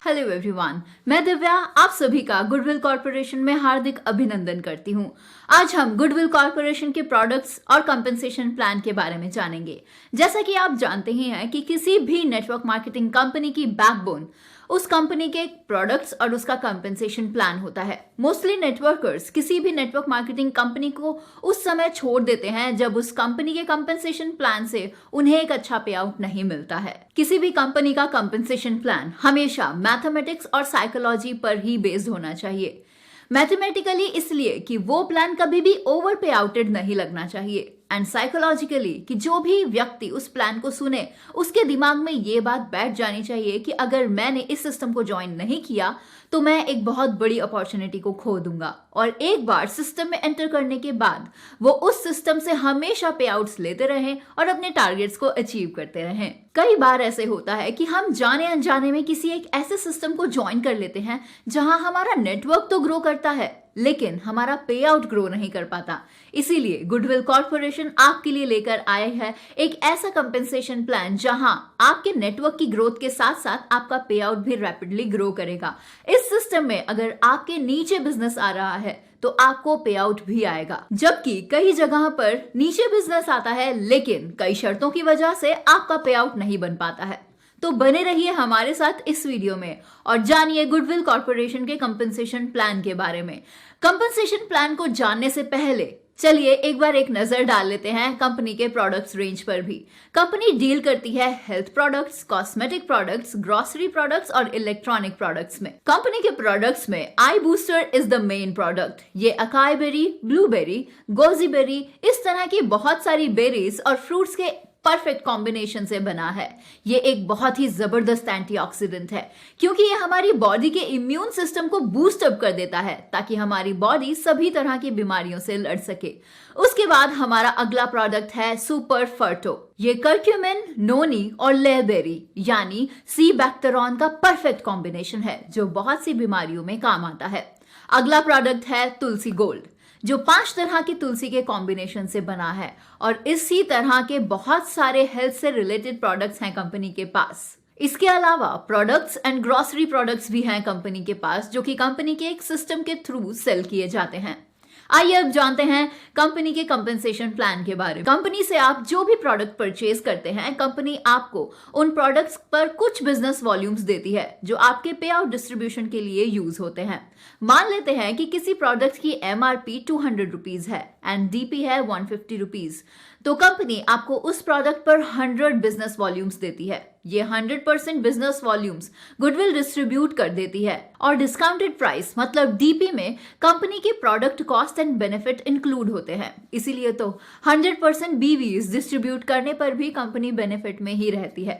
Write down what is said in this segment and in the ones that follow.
Hello everyone, मैं दिव्या आप सभी का गुडविल कॉर्पोरेशन में हार्दिक अभिनंदन करती हूँ। आज हम गुडविल कॉर्पोरेशन के प्रोडक्ट्स और कंपनसेशन प्लान के बारे में जानेंगे। जैसा कि आप जानते ही हैं कि किसी भी नेटवर्क मार्केटिंग कंपनी की बैकबोन उस कंपनी के प्रोडक्ट्स और उसका कंपनसेशन प्लान होता है। मोस्टली नेटवर्कर्स किसी भी नेटवर्क मार्केटिंग कंपनी को उस समय छोड़ देते हैं जब उस कंपनी के कंपनसेशन प्लान से उन्हें एक अच्छा पे आउट नहीं मिलता है। किसी भी कंपनी का कंपनसेशन प्लान हमेशा मैथमेटिक्स और साइकोलॉजी पर ही बेस्ड होना चाहिए। मैथमेटिकली इसलिए कि वो प्लान कभी भी ओवर पे आउटेड नहीं लगना चाहिए, एंड साइकोलॉजिकली कि जो भी व्यक्ति उस प्लान को सुने उसके दिमाग में ये बात बैठ जानी चाहिए कि अगर मैंने इस सिस्टम को ज्वाइन नहीं किया तो मैं एक बहुत बड़ी अपॉर्चुनिटी को खो दूंगा। और एक बार सिस्टम में एंटर करने के बाद वो उस सिस्टम से हमेशा पे आउट्स लेते रहें और अपने टारगेट्स को अचीव करते रहें। कई बार ऐसे होता है कि हम जाने अनजाने में किसी एक ऐसे सिस्टम को ज्वाइन कर लेते हैं जहां हमारा नेटवर्क तो ग्रो करता है लेकिन हमारा पे आउट ग्रो नहीं कर पाता। इसीलिए गुडविल कॉर्पोरेशन आपके लिए लेकर आए है एक ऐसा कंपनसेशन प्लान जहां आपके नेटवर्क की ग्रोथ के साथ साथ आपका पे आउट भी रैपिडली ग्रो करेगा। इस सिस्टम में अगर आपके नीचे बिजनेस आ रहा है तो आपको पे आउट भी आएगा, जबकि कई जगह पर नीचे बिजनेस आता है लेकिन कई शर्तों की वजह से आपका पे आउट नहीं बन पाता है। तो बने रहिए हमारे साथ इस वीडियो में और जानिए गुडविल कॉर्पोरेशन के कंपनसेशन प्लान के बारे में। कंपनसेशन प्लान को जानने से पहले चलिए एक बार एक नजर डाल लेते हैं कंपनी के प्रोडक्ट्स रेंज पर भी। कंपनी डील करती है health products, cosmetic products, grocery products और इलेक्ट्रॉनिक प्रोडक्ट्स में। कंपनी के प्रोडक्ट्स में eye booster is the main product. ये acai berry, blueberry, goji berry, इस तरह की बहुत सारी बेरीज और फ्रूट्स के परफेक्ट कॉम्बिनेशन से बना है। ये एक बहुत ही जबरदस्त एंटीऑक्सीडेंट है क्योंकि ये हमारी बॉडी के इम्यून सिस्टम को बूस्ट अप कर देता है ताकि हमारी बॉडी सभी तरह की बीमारियों से लड़ सके। उसके बाद हमारा अगला प्रोडक्ट है सुपर फर्टो। ये कर्क्यूमिन, नोनी और लेबेरी यानी सी बैक्टेरॉन का परफेक्ट कॉम्बिनेशन है जो बहुत सी बीमारियों में काम आता है। अगला प्रोडक्ट है तुलसी गोल्ड जो 5 तरह की तुलसी के कॉम्बिनेशन से बना है और इसी तरह के बहुत सारे हेल्थ से रिलेटेड प्रोडक्ट्स हैं कंपनी के पास। इसके अलावा प्रोडक्ट्स एंड ग्रोसरी प्रोडक्ट्स भी हैं कंपनी के पास जो कि कंपनी के एक सिस्टम के थ्रू सेल किए जाते हैं। आइए अब जानते हैं कंपनी के कंपनसेशन प्लान के बारे में। कंपनी से आप जो भी प्रोडक्ट परचेज करते हैं कंपनी आपको उन प्रोडक्ट्स पर कुछ बिजनेस वॉल्यूम्स देती है जो आपके पे आउट डिस्ट्रीब्यूशन के लिए यूज होते हैं। मान लेते हैं कि किसी प्रोडक्ट की एमआरपी 200 रुपीज है एंड डीपी है 150 रुपीज, तो कंपनी आपको उस प्रोडक्ट पर 100 बिजनेस वॉल्यूम्स देती है। ये 100% बिजनेस वॉल्यूम्स गुडविल डिस्ट्रीब्यूट कर देती है और डिस्काउंटेड प्राइस मतलब डीपी में कंपनी के product cost and benefit include होते हैं। इसीलिए तो 100% बीवीज डिस्ट्रीब्यूट करने पर भी कंपनी बेनिफिट में ही रहती है।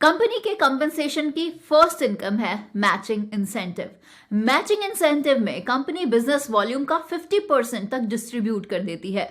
कंपनी के कंपनसेशन की फर्स्ट इनकम है मैचिंग इंसेंटिव। मैचिंग इंसेंटिव में कंपनी बिजनेस वॉल्यूम का 50% तक डिस्ट्रीब्यूट कर देती है।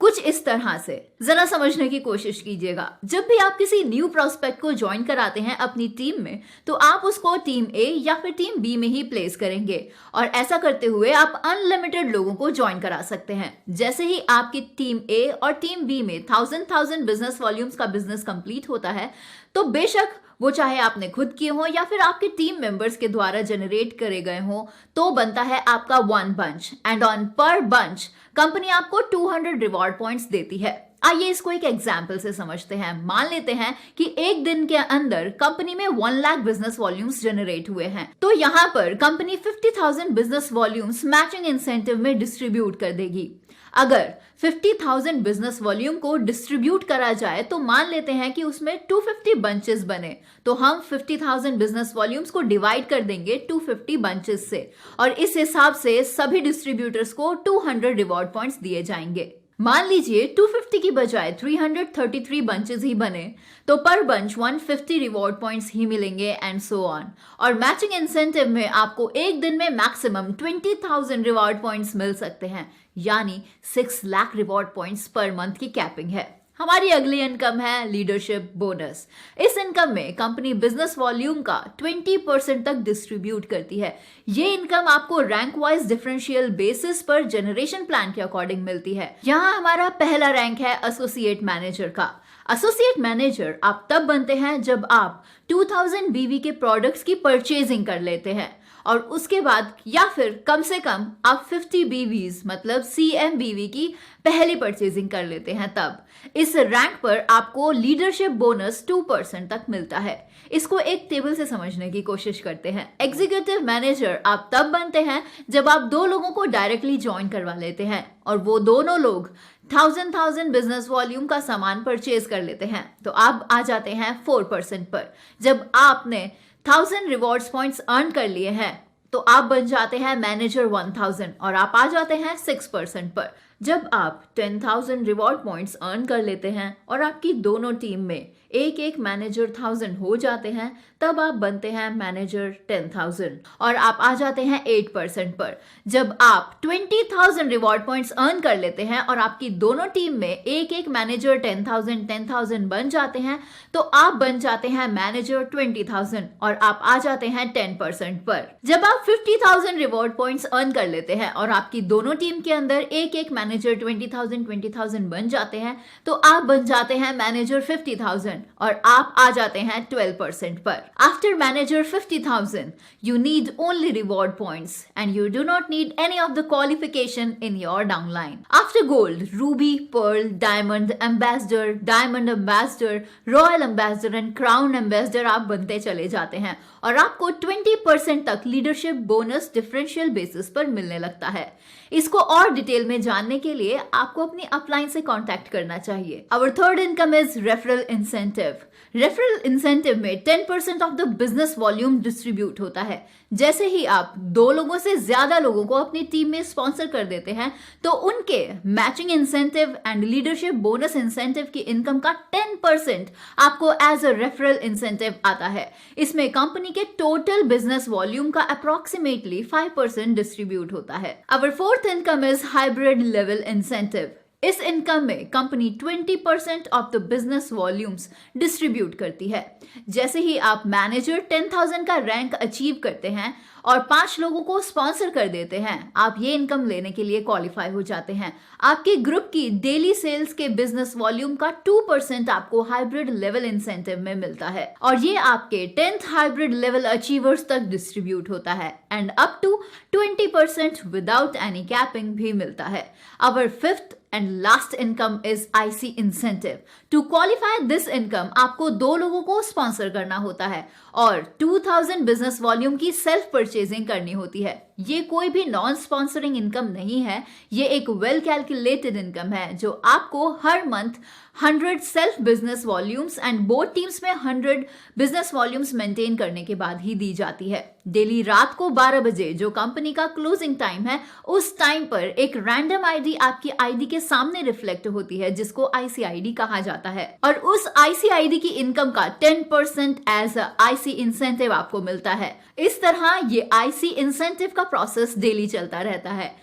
कुछ इस तरह से जरा समझने की कोशिश कीजिएगा। जब भी आप किसी न्यू प्रोस्पेक्ट को ज्वाइन कराते हैं अपनी टीम में तो आप उसको टीम ए या फिर टीम बी में ही प्लेस करेंगे और ऐसा करते हुए आप अनलिमिटेड लोगों को ज्वाइन करा सकते हैं। जैसे ही आपकी टीम ए और टीम बी में 1000 बिजनेस वॉल्यूम्स का बिजनेस कंप्लीट होता है तो बेशक वो चाहे आपने खुद किए हो या फिर आपके टीम मेंबर्स के द्वारा जनरेट करे गए हो, तो बनता है आपका 1 बंच एंड ऑन पर बंच कंपनी आपको 200 रिवॉर्ड पॉइंट्स देती है। आइए इसको एक एग्जाम्पल से समझते हैं। मान लेते हैं कि एक दिन के अंदर कंपनी में 1 लाख बिजनेस वॉल्यूम्स जनरेट हुए हैं, तो यहाँ पर company 50,000 business volumes matching incentive में डिस्ट्रीब्यूट कर देगी। अगर 50,000 बिजनेस वॉल्यूम को डिस्ट्रीब्यूट करा जाए तो मान लेते हैं कि उसमें 250 बंचेस बने, तो हम 50,000 बिजनेस वॉल्यूम्स को डिवाइड कर देंगे 250 बंचेस से और इस हिसाब से सभी डिस्ट्रीब्यूटर्स को 200 रिवॉर्ड पॉइंट्स दिए जाएंगे। मान लीजिए 250 की बजाय 333 बंचेस ही बने तो पर बंच 150 रिवॉर्ड पॉइंट्स ही मिलेंगे एंड सो ऑन। और मैचिंग इंसेंटिव में आपको एक दिन में मैक्सिमम 20,000 रिवॉर्ड पॉइंट्स मिल सकते हैं, यानी 6 lakh reward points per month की कैपिंग है। हमारी अगली इनकम है लीडरशिप बोनस। इस इनकम में कंपनी बिजनेस वॉल्यूम का 20% तक डिस्ट्रीब्यूट करती है। ये इनकम आपको रैंक वाइज डिफरेंशियल बेसिस पर जनरेशन प्लान के अकॉर्डिंग मिलती है। यहाँ हमारा पहला रैंक है एसोसिएट मैनेजर का। एसोसिएट मैनेजर आप तब बनते हैं जब आप 2000 बीवी के प्रोडक्ट्स की परचेजिंग कर लेते हैं और उसके बाद या फिर कम से कम आप 50 बीवीज मतलब CMBV की पहली परचेजिंग कर लेते हैं। तब इस रैंक पर आपको लीडरशिप बोनस 2% तक मिलता है। इसको एक टेबल से समझने की कोशिश करते हैं। एग्जीक्यूटिव मैनेजर आप तब बनते हैं जब आप 2 लोगों को डायरेक्टली ज्वाइन करवा लेते हैं और वो दोनों लोग 1000 बिजनेस वॉल्यूम का सामान परचेज कर लेते हैं। तो आप आ जाते हैं 4% पर। जब आपने 1000 रिवॉर्ड्स पॉइंट्स अर्न कर लिए हैं तो आप बन जाते हैं मैनेजर 1000 और आप आ जाते हैं 6% पर। जब आप 10,000 रिवॉर्ड पॉइंट्स अर्न कर लेते हैं और आपकी दोनों टीम में एक एक मैनेजर 1000 हो जाते हैं तब आप बनते हैं मैनेजर 10,000 और आप आ जाते हैं 8% पर। जब आप 20,000 रिवॉर्ड पॉइंट्स अर्न कर लेते हैं और आपकी दोनों टीम में एक एक मैनेजर 10,000 बन जाते हैं तो आप बन जाते हैं मैनेजर 20,000 और आप आ जाते हैं 10% पर। जब आप 50,000 रिवॉर्ड पॉइंट्स अर्न कर लेते हैं और आपकी दोनों टीम के अंदर एक एक मैनेजर 20,000 बन जाते हैं तो आप बन जाते हैं मैनेजर 50,000 और आप आ जाते हैं 12% पर। After manager 50,000 you need only reward points and you do not need any of the qualification in your downline. After gold, ruby, pearl, diamond ambassador, royal ambassador and crown ambassador आप बनते चले जाते हैं और आपको 20% तक लीडरशिप बोनस डिफरेंशियल बेसिस पर मिलने लगता है। इसको और डिटेल में जानने के लिए आपको अपनी अपलाइन से कांटेक्ट करना चाहिए। Our third income is referral incentive. Referral incentive में 10% of the business volume distribute होता है। जैसे ही आप 2 लोगों से ज्यादा लोगों को अपनी टीम में स्पॉन्सर कर देते हैं तो उनके matching incentive and leadership bonus incentive की इनकम का 10% आपको एज अ रेफरल इंसेंटिव आता है। इसमें कंपनी के टोटल बिजनेस वॉल्यूम का अप्रोक्सीमेटली 5% डिस्ट्रीब्यूट होता है। अवर fourth income is hybrid level incentive. इस इनकम में company 20% of the business volumes distribute करती है। जैसे ही आप मैनेजर 10,000 का रैंक अचीव करते हैं और 5 लोगों को स्पॉन्सर कर देते हैं, आप ये इनकम लेने के लिए क्वालिफाई हो जाते हैं। आपके ग्रुप की डेली सेल्स के बिजनेस वॉल्यूम का 2% आपको हाइब्रिड लेवल इंसेंटिव में मिलता है और ये आपके 10th हाइब्रिड लेवल अचीवर्स तक डिस्ट्रीब्यूट होता है and up to 20% without any capping भी मिलता है। Our fifth and last income is IC incentive. To qualify this income आपको 2 लोगों को स्पॉन्सर करना होता है और 2000 बिजनेस वॉल्यूम की सेल्फ परचेजिंग करनी होती है। ये कोई भी नॉन स्पॉन्सरिंग इनकम नहीं है, ये एक वेल कैलकुलेटेड इनकम है जो आपको हर month 100 self business volumes and both teams में 100 बिजनेस वॉल्यूम्स मेंटेन करने के बाद ही दी जाती है। डेली रात को 12 बजे जो कंपनी का क्लोजिंग टाइम है उस टाइम पर एक रैंडम आईडी आपकी आईडी के सामने रिफ्लेक्ट होती है जिसको ICID कहा जाता है और उस ICID की इनकम का 10% एज IC इंसेंटिव आपको मिलता है। इस तरह ये IC इंसेंटिव का प्रोसेस डेली चलता रहता है।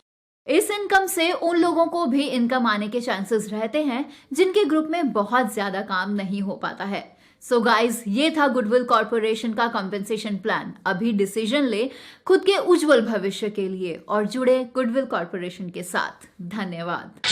इस इनकम से उन लोगों को भी इनकम आने के चांसेस रहते हैं जिनके ग्रुप में बहुत ज्यादा काम नहीं हो पाता है। सो गाइज, ये था गुडविल कॉर्पोरेशन का कंपेंसेशन प्लान। अभी डिसीजन ले खुद के उज्जवल भविष्य के लिए और जुड़े गुडविल कॉर्पोरेशन के साथ। धन्यवाद।